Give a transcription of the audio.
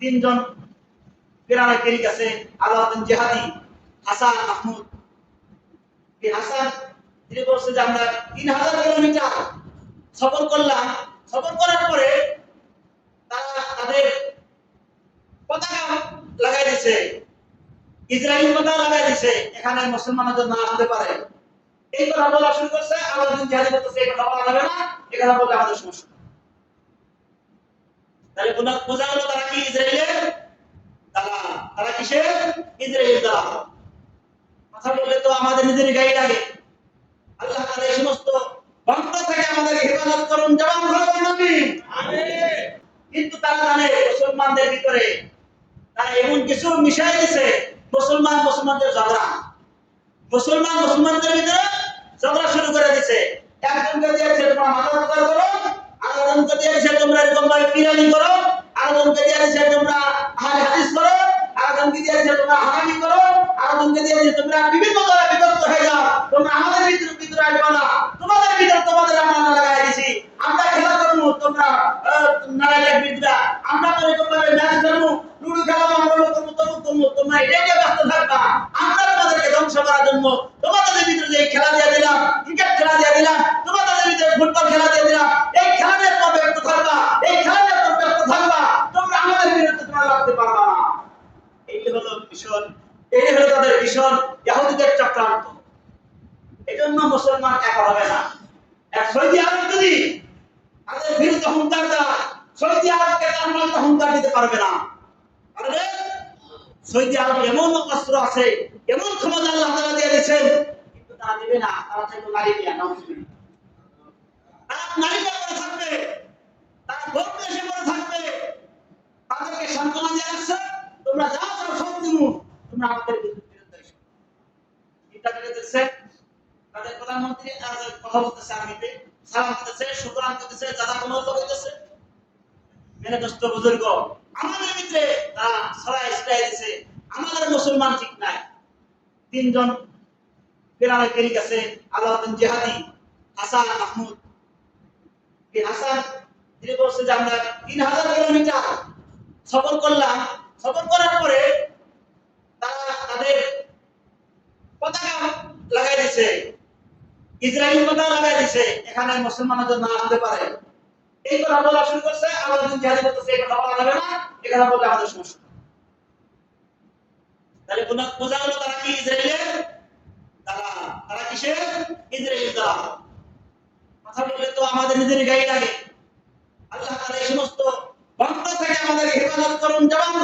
তিনজন পিরানা কেরিক আছে, আলাউদ্দিন জিহাদি, হাসান মাহমুদ। এই হাসান তিনি বলছে যে আমরা 3000 কিলোমিটার সফর করলাম। সফর করার পরে তারা তাদের পতাকা লাগাই দিয়েছে, ইসরায়েলি পতাকা লাগাই দিয়েছে, এখানে মুসলমানরা যেন না আসতে পারে। এই কথা বলা শুরু করছে। আলাউদ্দিন জিহাদি বলতেছে এই কথা বলা যাবে না, এই কথা বলতে আমাদের সমস্যা। তাহলে বোঝা গেল তারা কি ইসরায়েলের দালাল। তারা কিসের? ইসরায়েলের দালাল। কথা বললে তো আমাদের নিজের গায়ে লাগে। আল্লাহ তাআলা এই সমস্ত বন্ধ থেকে আমাদের হেফাজত করুন। জবান বলুন আমিন। আমিন। কিন্তু তারা জানে মুসলমানদের ভিতরে তারা এমন কিছু মিশাই দিয়েছে, মুসলমানদের ঝগড়া, মুসলমানদের ভিতরে ঝগড়া শুরু করে দিয়েছে। একজনকে দিয়েছে তোমরা মাথা করো, আরেকজনকে দিয়েছে তোমরা এরকম ভাবে পিরানি করো, আরেকজনকে দিয়েছে তোমরা আহলে হাদিস করো, আরেকজনকে দিয়েছে তোমরা হানাফি করো, আরেকজনকে দিয়েছে তোমরা বিভিন্ন দলে বিভক্ত হয়ে যাও, তোমরা আমাদের ভিতরে আসবে না, তোমাদের ভিতরে তোমাদের আমরা লাগাই দিয়েছি, আমরা খেলা করবো, তোমরা নারায়ণ বিদ্যা, আমরা তো এরকম ভাবে ম্যাচ খেলবো, লুডু খেলাবো, আমরা করবো, তোমরা এটাই ব্যস্ত থাকবা। আমরা তোমাদেরকে ধ্বংস করার জন্য তোমাদের ভিতরে যে খেলা দিয়ে দিলাম, ক্রিকেট খেলা দিয়ে দিলাম, তোমাদের ভিতরে ফুটবল খেলা দিয়ে দিলাম, এই খেলা নিয়ে তোমরা ব্যস্ত থাকবা, এই খেলা নিয়ে তোমরা ব্যস্ত থাকবা, তোমরা আমাদের বিরুদ্ধে তোমরা লড়তে পারবা না। এই হলো মিশন, এই হলো তাদের মিশন, ইহুদিদের চক্রান্ত। এজন্য মুসলমান একা হবে না। এক সৌদি আরব যদি তাদের বিরুদ্ধে হুঙ্কার দেয়, সৌদি আরবকে তার মতো হুঙ্কার দিতে পারবে না। পারবে? সৌদি আরব এমন অস্ত্র আছে, এমন ক্ষমতা আল্লাহ তাআলা দিয়ে দিয়েছেন, কিন্তু তারা দিবে না। তারা চাইতো নারী নিয়ে নাউজুবিল্লাহ, তারা নারীটা করে থাকবে, তারা ভোট এসে করে থাকবে, তাদেরকে সান্ত্বনা দিয়ে আসছে তোমরা যাও যাও সব দিমু, তোমরা আমাদের বিরুদ্ধে এসো। এটা দেখতেছে তাদের প্রধানমন্ত্রী কথা বলতেছে, আরবিতে সালাম দিতেছে, শুকরান করতেছে, জাযাকুমুল্লাহ বলতেছে। মেনে দোস্ত বুজুর্গ, আমাদের ভিতরে তারা ছড়াই ছিটাই দিয়েছে, আমাদের মুসলমান ঠিক নাই। তিনজন পিরানা কেরিক আছে, আলাউদ্দিন জিহাদি, হাসান মাহমুদ। এই হাসান তিনি বলছে যে আমরা 3000 কিলোমিটার সফর করলাম। সফর করার পরে তারা তাদের পতাকা লাগাই দিয়েছে, ইসরায়েলি পতাকা লাগাই দিয়েছে, এখানে মুসলমানরা যেন না আসতে পারে। এই কথা বলা শুরু করছে। আলাউদ্দিন জিহাদি বলতেছে এই কথা বলা যাবে না, এই কথা বলতে আমাদের সমস্যা। তাহলে বোঝা গেল তারা কি ইসরায়েলের দালাল। তারা কিসের? ইসরায়েলের দালাল। কথা বললে তো আমাদের নিজের গায়ে লাগে। আল্লাহ তাআলা এই সমস্ত বন্ধ থেকে আমাদের হেফাজত করুন। জবান